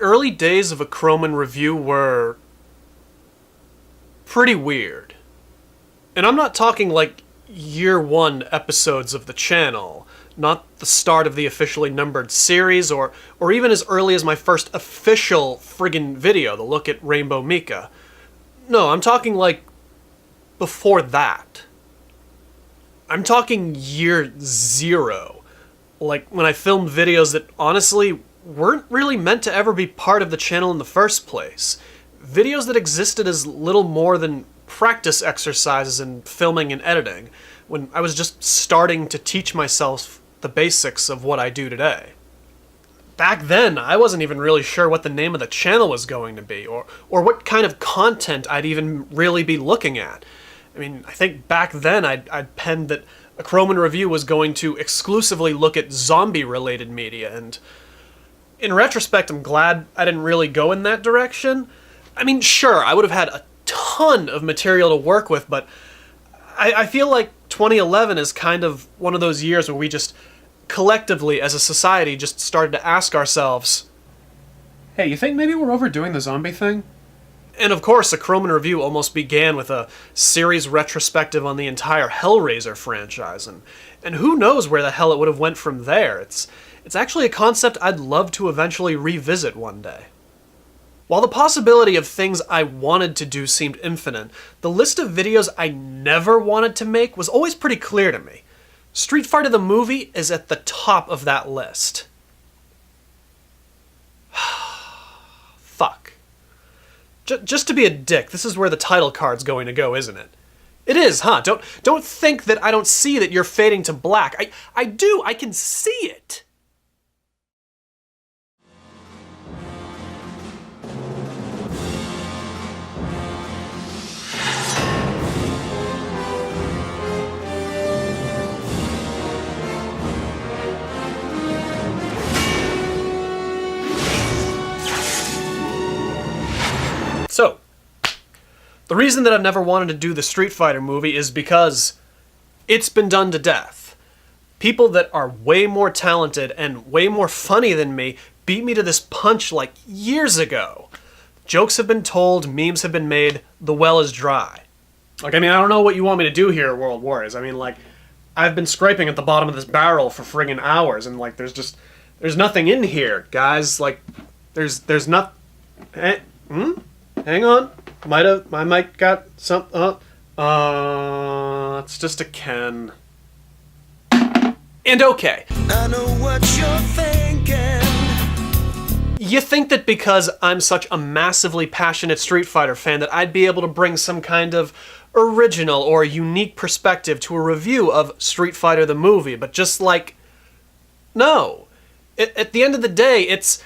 early days of A CrowMn review were pretty weird. And I'm not talking like year one episodes of the channel, not the start of the officially numbered series, or even as early as my first official friggin' video, the look at Rainbow Mika. No, I'm talking like before that. I'm talking year zero. Like when I filmed videos that honestly weren't really meant to ever be part of the channel in the first place. Videos that existed as little more than practice exercises in filming and editing, when I was just starting to teach myself the basics of what I do today. Back then, I wasn't even really sure what the name of the channel was going to be, or what kind of content I'd even really be looking at. I mean, I think back then I'd penned that A CrowMn review was going to exclusively look at zombie-related media, and in retrospect, I'm glad I didn't really go in that direction. I mean, sure, I would have had a ton of material to work with, but I feel like 2011 is kind of one of those years where we just collectively, as a society, just started to ask ourselves, hey, you think maybe we're overdoing the zombie thing? And of course, A CrowMn review almost began with a series retrospective on the entire Hellraiser franchise, and who knows where the hell it would have went from there. It's actually a concept I'd love to eventually revisit one day. While the possibility of things I wanted to do seemed infinite, the list of videos I never wanted to make was always pretty clear to me. Street Fighter the movie is at the top of that list. Fuck. Just to be a dick, this is where the title card's going to go, isn't it? It is, huh? Don't think that I don't see that you're fading to black. I do, I can see it. So, the reason that I've never wanted to do the Street Fighter movie is because it's been done to death. People that are way more talented and way more funny than me beat me to this punch like years ago. Jokes have been told, memes have been made, the well is dry. Like, I mean, I don't know what you want me to do here at World Warriors. I mean, like, I've been scraping at the bottom of this barrel for friggin' hours, and like, there's nothing in here, guys. Like, there's not. Hang on. I might got some. It's just a Ken. And okay. I know what you're thinking. You think that because I'm such a massively passionate Street Fighter fan that I'd be able to bring some kind of original or unique perspective to a review of Street Fighter the movie, but just like, no. At the end of the day, it's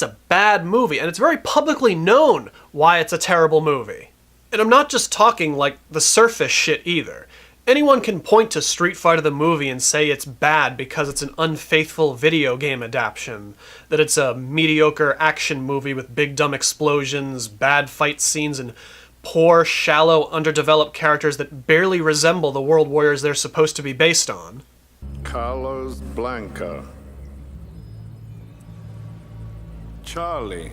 a bad movie, and it's very publicly known why it's a terrible movie. And I'm not just talking like the surface shit either. Anyone can point to Street Fighter the movie and say it's bad because it's an unfaithful video game adaptation, that it's a mediocre action movie with big dumb explosions, bad fight scenes, and poor, shallow, underdeveloped characters that barely resemble the World Warriors they're supposed to be based on. Carlos Blanca. Charlie,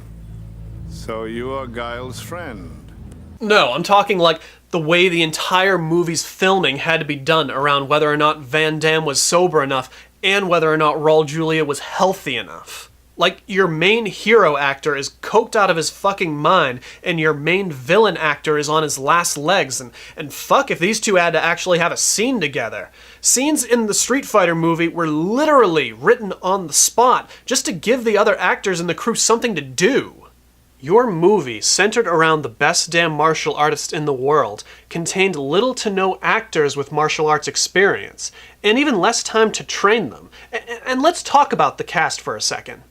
so you are Guile's friend? No, I'm talking like the way the entire movie's filming had to be done around whether or not Van Damme was sober enough and whether or not Raul Julia was healthy enough. Like, your main hero actor is coked out of his fucking mind and your main villain actor is on his last legs, and fuck if these two had to actually have a scene together. Scenes in the Street Fighter movie were literally written on the spot just to give the other actors in the crew something to do. Your movie, centered around the best damn martial artist in the world, contained little to no actors with martial arts experience, and even less time to train them. And let's talk about the cast for a second.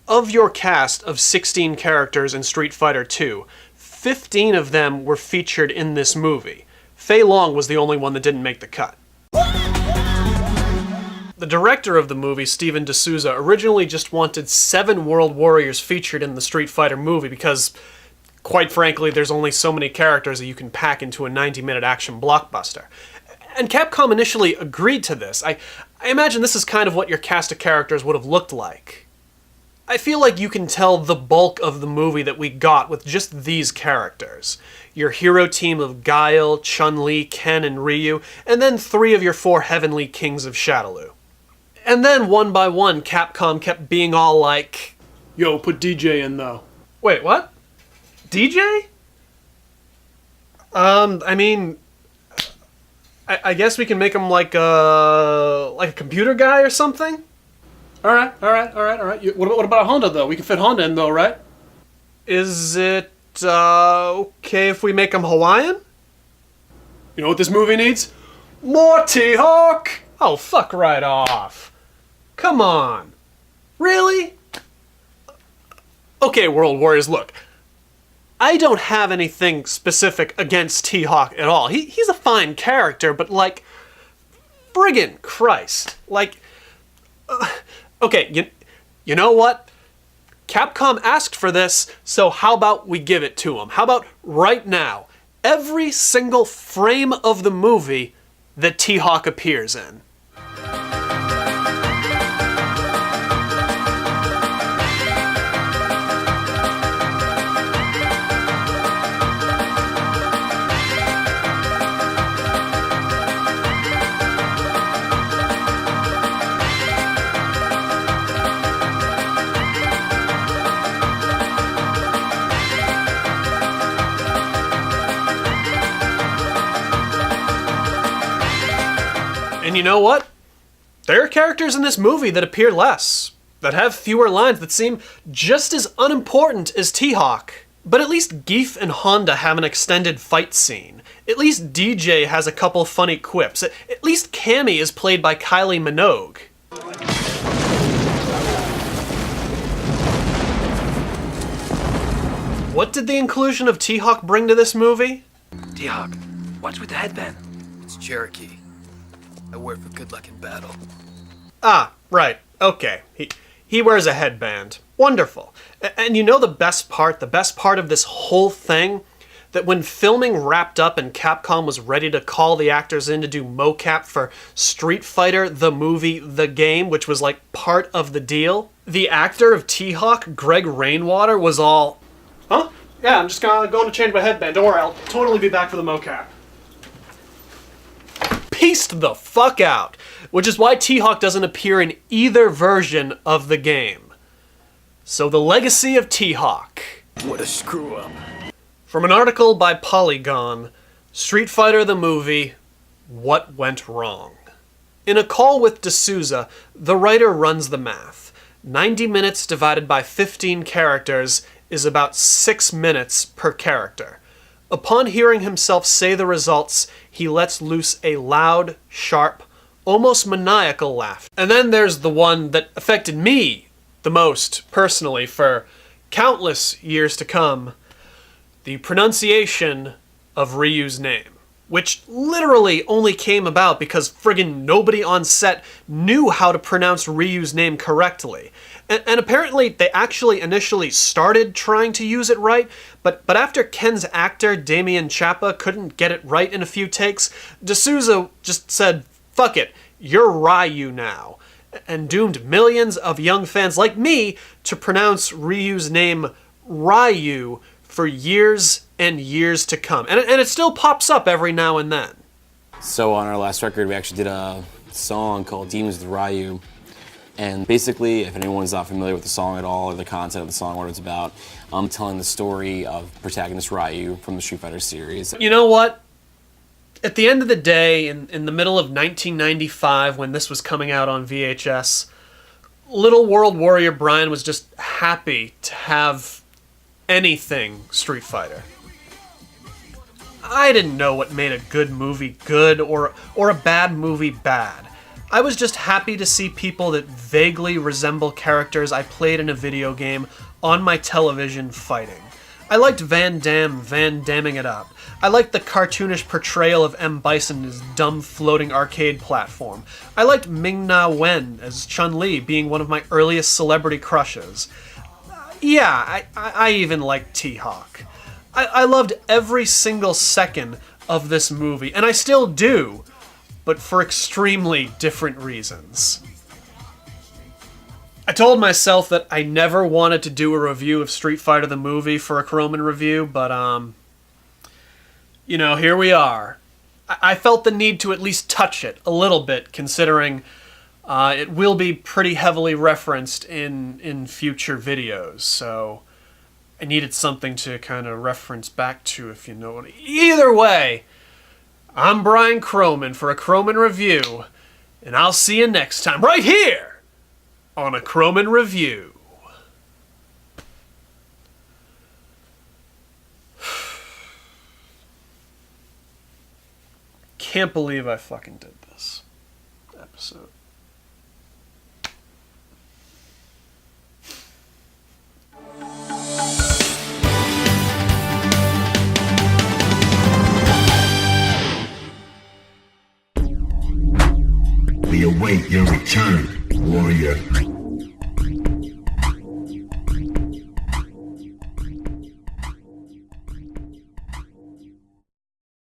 Of your cast of 16 characters in Street Fighter 2, 15 of them were featured in this movie. Fei Long was the only one that didn't make the cut. The director of the movie, Steven D'Souza, originally just wanted 7 World Warriors featured in the Street Fighter movie because, quite frankly, there's only so many characters that you can pack into a 90-minute action blockbuster. And Capcom initially agreed to this. I imagine this is kind of what your cast of characters would have looked like. I feel like you can tell the bulk of the movie that we got with just these characters. Your hero team of Guile, Chun-Li, Ken, and Ryu, and then 3 of your 4 heavenly kings of Shadaloo. And then, one by one, Capcom kept being all like, Yo, put DJ in though. wait, what? DJ? I mean, I guess we can make him like a computer guy or something? Alright. What about Honda though? We can fit Honda in though, right? Is it, okay if we make him Hawaiian? You know what this movie needs? More T-Hawk! Oh, fuck right off. Come on. Really? Okay, World Warriors, look. I don't have anything specific against T-Hawk at all. He's a fine character, but like, friggin' Christ. Like, okay, you know what? Capcom asked for this, so how about we give it to him? How about right now, every single frame of the movie that T-Hawk appears in? And you know what? There are characters in this movie that appear less, that have fewer lines, that seem just as unimportant as T-Hawk. But at least Geef and Honda have an extended fight scene. At least DJ has a couple funny quips. At least Cammy is played by Kylie Minogue. What did the inclusion of T-Hawk bring to this movie? T-Hawk, what's with the headband? It's Cherokee. I wear for good luck in battle. Ah, right. Okay. He wears a headband. Wonderful. And you know the best part of this whole thing? That when filming wrapped up and Capcom was ready to call the actors in to do mocap for Street Fighter, the movie, the game, which was like part of the deal, the actor of T-Hawk, Greg Rainwater, was all, huh? Yeah, I'm just going to change my headband. Don't worry, I'll totally be back for the mocap. Pieced the fuck out, which is why T-Hawk doesn't appear in either version of the game. So the legacy of T-Hawk. What a screw-up. From an article by Polygon, Street Fighter the movie, What Went Wrong. In a call with D'Souza, the writer runs the math. 90 minutes divided by 15 characters is about 6 minutes per character. Upon hearing himself say the results, he lets loose a loud, sharp, almost maniacal laugh. And then there's the one that affected me the most, personally, for countless years to come. The pronunciation of Ryu's name. Which literally only came about because friggin' nobody on set knew how to pronounce Ryu's name correctly. And apparently they actually initially started trying to use it right, but after Ken's actor, Damien Chapa, couldn't get it right in a few takes, D'Souza just said, fuck it, you're Ryu now, and doomed millions of young fans like me to pronounce Ryu's name Ryu for years and years to come. And it still pops up every now and then. So on our last record, we actually did a song called Demons with Ryu. And basically, if anyone's not familiar with the song at all, or the content of the song, what it's about, I'm telling the story of protagonist Ryu from the Street Fighter series. You know what? At the end of the day, in the middle of 1995, when this was coming out on VHS, little World Warrior Brian was just happy to have anything Street Fighter. I didn't know what made a good movie good or a bad movie bad. I was just happy to see people that vaguely resemble characters I played in a video game on my television fighting. I liked Van Damming it up. I liked the cartoonish portrayal of M. Bison as dumb floating arcade platform. I liked Ming-Na Wen as Chun-Li being one of my earliest celebrity crushes. Yeah, I even liked T-Hawk. I loved every single second of this movie, and I still do, but for extremely different reasons. I told myself that I never wanted to do a review of Street Fighter the movie for a CrowMn review, but, you know, here we are. I felt the need to at least touch it a little bit, considering it will be pretty heavily referenced in future videos, so I needed something to kind of reference back to, if you know what. Either way, I'm Brian CrowMn for a CrowMn review, and I'll see you next time, right here! On a CrowMn review. Can't believe I fucking did this episode. We await your return, warrior.